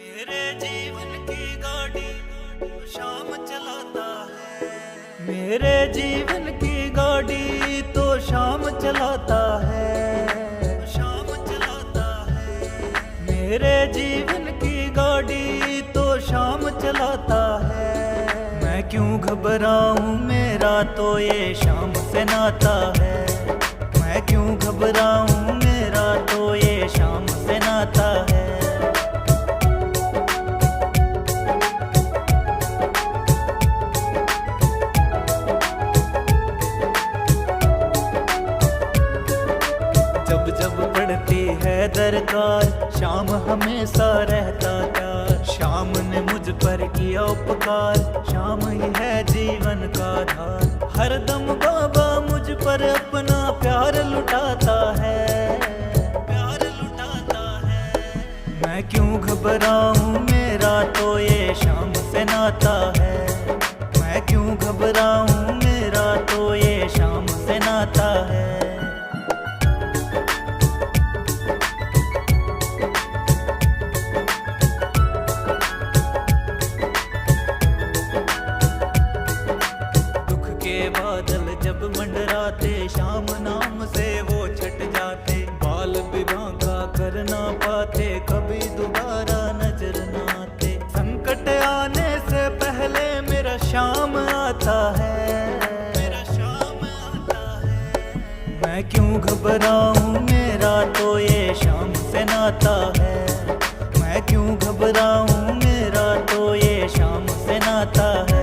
मेरे जीवन की गाड़ी शाम चलाता है। मेरे जीवन की गाड़ी तो शाम चलाता है। शाम चलाता है। मेरे जीवन की गाड़ी तो शाम चलाता है। मैं क्यों घबराऊं, मेरा तो ये शाम से नाता है। मैं क्यों घबराऊं, मेरा तो ये शाम से नाता है। जब जब पड़ती है दरकार, शाम हमेशा रहता प्यार। शाम ने मुझ पर किया उपकार, शाम ही है जीवन का धार। हर दम बाबा मुझ पर अपना प्यार लुटाता है। प्यार लुटाता है। मैं क्यों घबराऊं, मेरा तो ये शाम से नाता है। मैं क्यों घबराऊं, मेरा तो ये शाम से नाता है। बादल जब मंडराते, शाम नाम से वो छट जाते। बाल विवाह का कर ना पाते, कभी दोबारा नजर ना आते। संकट आने से पहले मेरा शाम आता है। मेरा शाम आता है। मैं क्यों घबराऊं, मेरा तो ये शाम से नाता है। मैं क्यों घबराऊं, मेरा तो ये शाम से नाता है।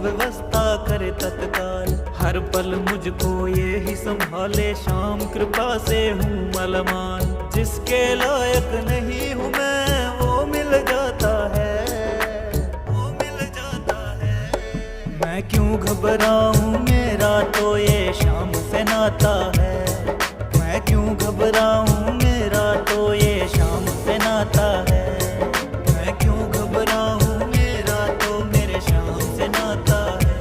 व्यवस्था करे तत्काल, हर पल मुझको ये ही संभाले। शाम कृपा से हूँ मलमान, जिसके लायक नहीं हूँ मैं वो मिल जाता है। वो मिल जाता है। मैं क्यों घबराऊं, मेरा तो ये शाम से नाता है। मैं क्यों घबराऊं, मेरा तो ये शाम से नाता है। मैं क्यों घबराऊं, मेरा तो मेरे शाम से नाता है।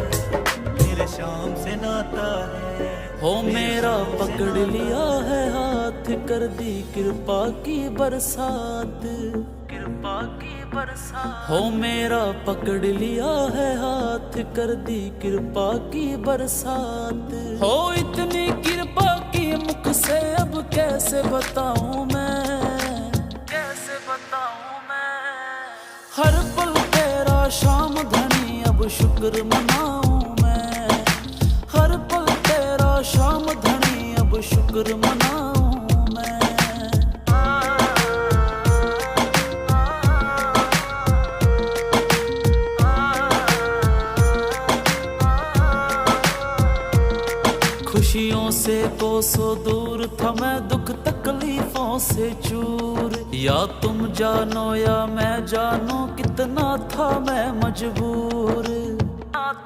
मेरे शाम से नाता है। हो मेरा पकड़ लिया है हाथ, कर दी कृपा की बरसात। कृपा की बरसात। हो मेरा पकड़ लिया है हाथ, कर दी कृपा की बरसात। हो इतनी कृपा की मुख से अब कैसे बताऊं मैं, कैसे बताऊं मैं। हर पल तेरा शाम धनी, अब शुक्र मनाऊं मैं। हर पल तेरा शाम धनी, अब शुक्र मनाऊं मैं। खुशियों से कोसों दूर था मैं, दुख तकलीफों से चूर। या तुम जानो या मैं जानूं, कितना था मैं मजबूर।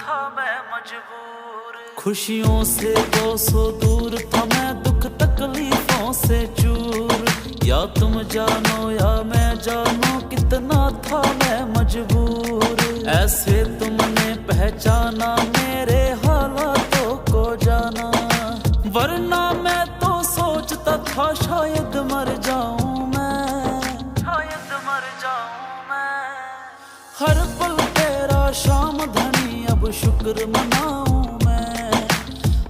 था मैं मजबूर। खुशियों से कोसों दूर था मैं, दुख तकलीफों से चूर। या तुम जानो या मैं जानूं, कितना था मैं मजबूर। ऐसे तुमने पहचाना मेरे हालातों को जाना, वरना मैं तो सोचता था शायद मर जाऊं मैं। शायद मर जाऊं मैं। हर पल तेरा शाम धनी, अब शुक्र मनाऊं मैं।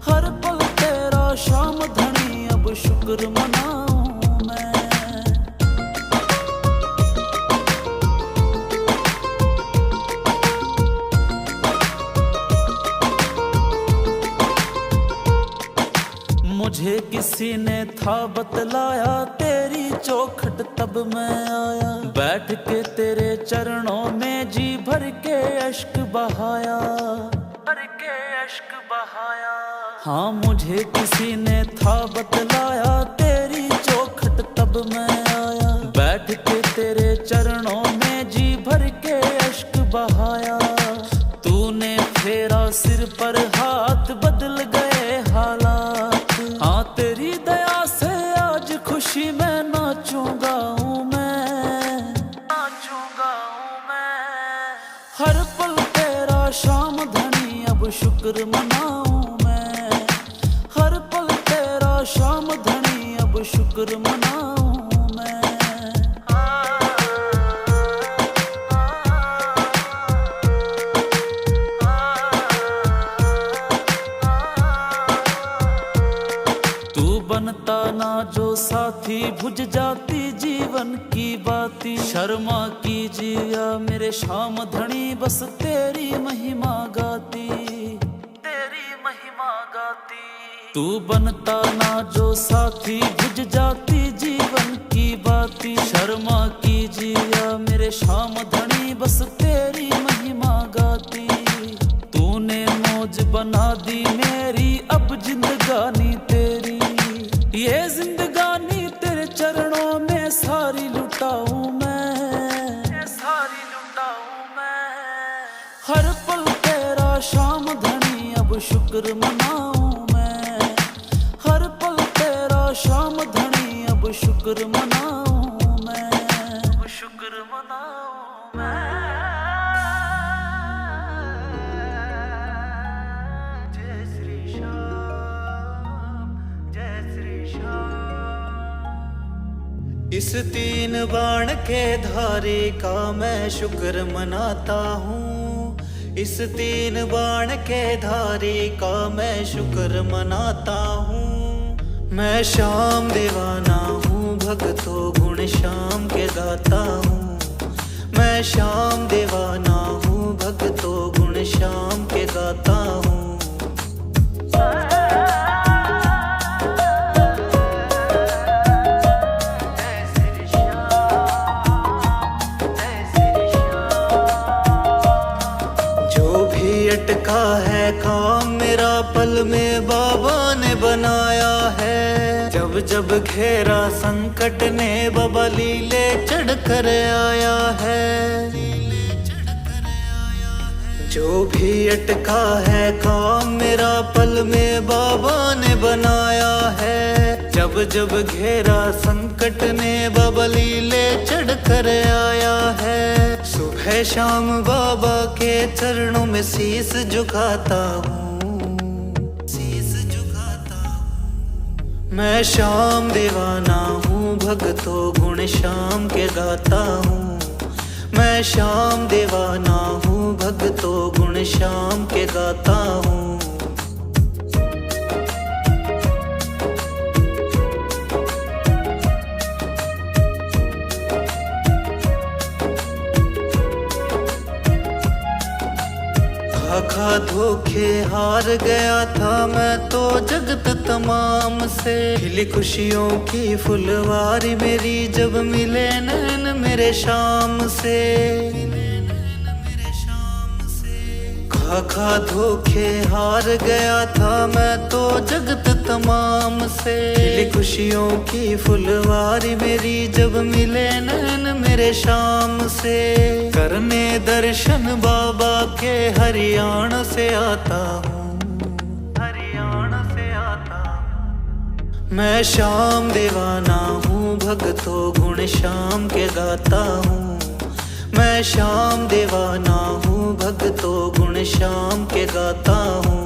हर पल तेरा शाम धनी, अब शुक्र मनाऊं मैं। मुझे किसी ने था बतलाया, तेरी चौखट तब मैं आया। बैठ के तेरे चरणों में जी भर के अश्क बहाया। भर के अश्क बहाया। हाँ मुझे किसी ने था बतलाया, तेरी चौखट तब मैं आया। बैठ के तेरे चरणों में जी भर के अश्क बहाया। तूने फेरा सिर पर हाथ, बदल गए हालात। हाँ तेरी दया से आज खुशी में नाचूंगा हूँ मैं। नाचूंगा हूँ शुक्र मनाऊं मैं, हर पल तेरा शाम धनी अब शुक्र मनाऊं मैं। तू बनता ना जो साथी भुज जाती जीवन की बाती, शर्मा कीजिए मेरे शाम धनी बस तेरी महिमा गाती, तेरी महिमा गाती। तू बनता ना जो साथी भुज जाती जीवन की बाती, शर्मा कीजिए मेरे शाम धनी बस तेरी महिमा गाती। तूने मौज बना दी मेरी अब जिंदगानी तेरी, ये जिंदगानी तेरे चरणों में सारी लुटाऊं मैं, सारी लुटाऊं मैं। हर पल तेरा शाम धनी अब शुक्र मनाऊं मैं, हर पल तेरा शाम धनी अब शुक्र मनाऊं मैं, अब शुक्र मनाऊं मैं। जय श्री श्याम, जय श्री श्याम। इस तीन बाण के धारी का मैं शुक्र मनाता हूँ, इस तीन बाण के धारी का मैं शुक्र मनाता हूँ। मैं श्याम दीवाना हूँ, भक्तों गुण श्याम के गाता हूँ। मैं श्याम दीवाना हूँ, भक्तों गुण श्याम के गाता हूँ। अटका है काम मेरा पल में बाबा ने बनाया है, जब जब घेरा संकट ने बाबा लीले चढ़ कर आया है। जो भी अटका है काम मेरा पल में बाबा ने बनाया है, जब जब घेरा संकट ने बाबा लीले चढ़ कर आया है। सुबह शाम बाबा के चरणों में शीस झुकाता हूँ, शीस झुकाता हूँ। मैं श्याम दीवाना हूँ, भक्तों गुण श्याम के गाता हूँ। मैं श्याम दीवाना हूँ, भक्तों गुण श्याम के गाता हूँ। खा धोखे हार गया था मैं तो जगत तमाम से, खिली खुशियों की फुलवारी मेरी जब मिले नैन मेरे शाम से। खा धोखे हार गया था मैं तो जगत तमाम से, खिली खुशियों की फुलवारी मेरी जब मिले नैन मेरे शाम से। करने दर्शन बाबा के हरियाणा से आता हूँ, हरियाणा से आता हूँ। मैं श्याम दीवाना हूँ, भक्तों गुण श्याम के गाता हूँ। मैं श्याम दीवाना हूँ, भक्तों गुण श्याम के गाता हूँ।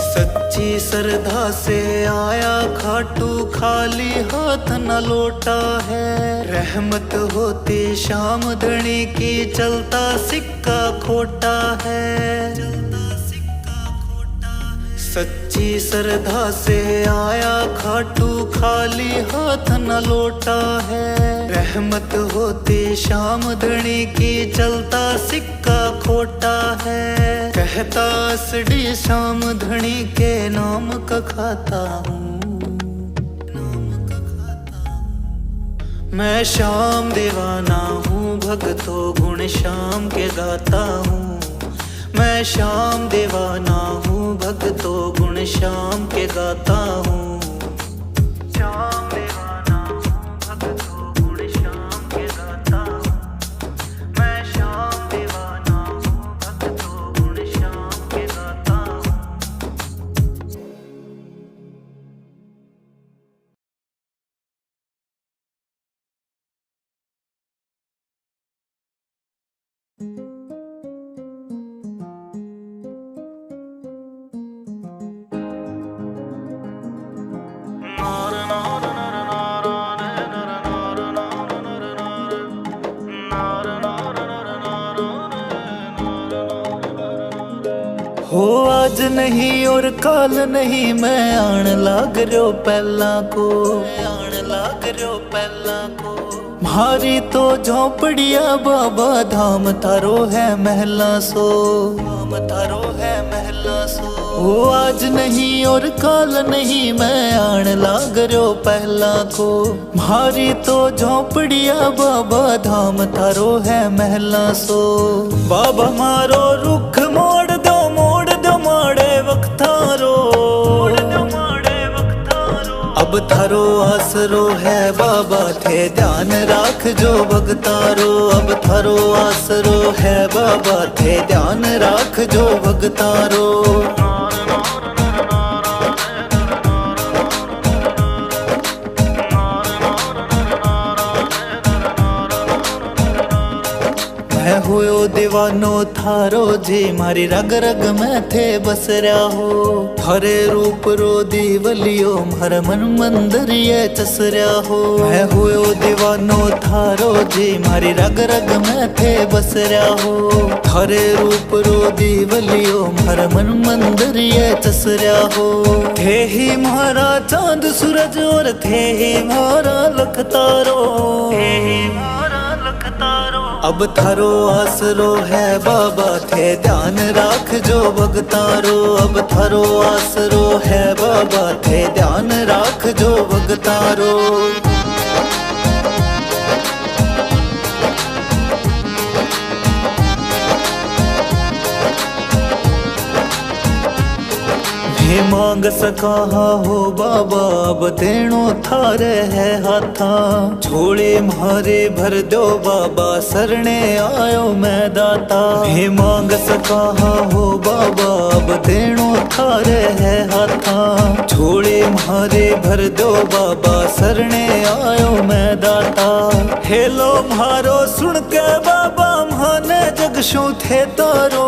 सच्ची श्रद्धा से आया खाटू, खाली हाथ न लौटा है। रहमत होती श्याम धनी की, चलता सिक्का खोटा है। सच्ची श्रद्धा से आया खाटू, खाली हाथ न लौटा है। रहमत होती श्याम धनी की, चलता सिक्का खोटा है। कहता असड़ी श्याम धनी के नाम का खाता हूँ, मैं श्याम दीवाना हूँ, भक्तों गुण श्याम के गाता हूँ। मैं श्याम दीवाना हूँ, भक्तों गुण श्याम के गाता हूँ। श्याम दीवाना हूँ, भक्तों गुण श्याम के गाता हूँ। मैं श्याम दीवाना हूँ, भक्तों गुण श्याम के गाता हूँ। हो आज नहीं और काल नहीं, मैं आन लाग रहो पहला को, आन लाग रहो पहला को। म्हारी तो झोंपड़िया बाबा धाम तारो है महला सो, धाम तारो है महला सो। ओ आज नहीं और काल नहीं, मैं आन लाग रहो पहला को। म्हारी तो झोंपड़िया बाबा धाम तारो है महला सो। बाबा मारो रुख मोड़ दो माड़े वक्तारो, अब थारो आसरो है बाबा थे ध्यान राख जो भगतारो। अब थारो आसरो है बाबा थे ध्यान राख जो भगतारो। मैं हुयो दीवानो थारो जी, मारी रग रग में थे बस रहा हो। हरे रूप रो दीवलियो हर मन मंदिर ये चस रहा हो। मैं हुयो दीवानो थारो जी, मारी रग रग में थे बस रहा हो। हरे रूप रो दीवलियो हर मन मंदिर ये चस रहा हो। थे ही मारा चांद सूरज और थे ही मारा लखतारो, थे ही मारा लखतारो। अब थारो आसरो है बाबा थे ध्यान राख जो भगतारो। अब थारो आसरो है बाबा थे ध्यान राख जो भगतारो। हे मांग सका हो बाबा अब देणो थारे है हाथा। झोले म्हारे भर दो बाबा सरणे आयो मैं दाता। हे मांग सका हो बाबा अब देणो थारे है हाथा। झोले म्हारे भर दो बाबा सरणे आयो मैं दाता। हेलो म्हारो सुन के बाबा माने जगशु थे तारो,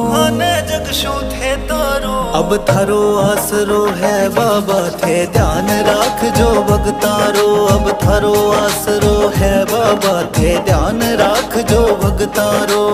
माने जगशु थे तारो। अब थारो आसरो है बाबा थे ध्यान राख जो भगतारो। अब थारो आसरो है बाबा थे ध्यान राख जो भगतारो।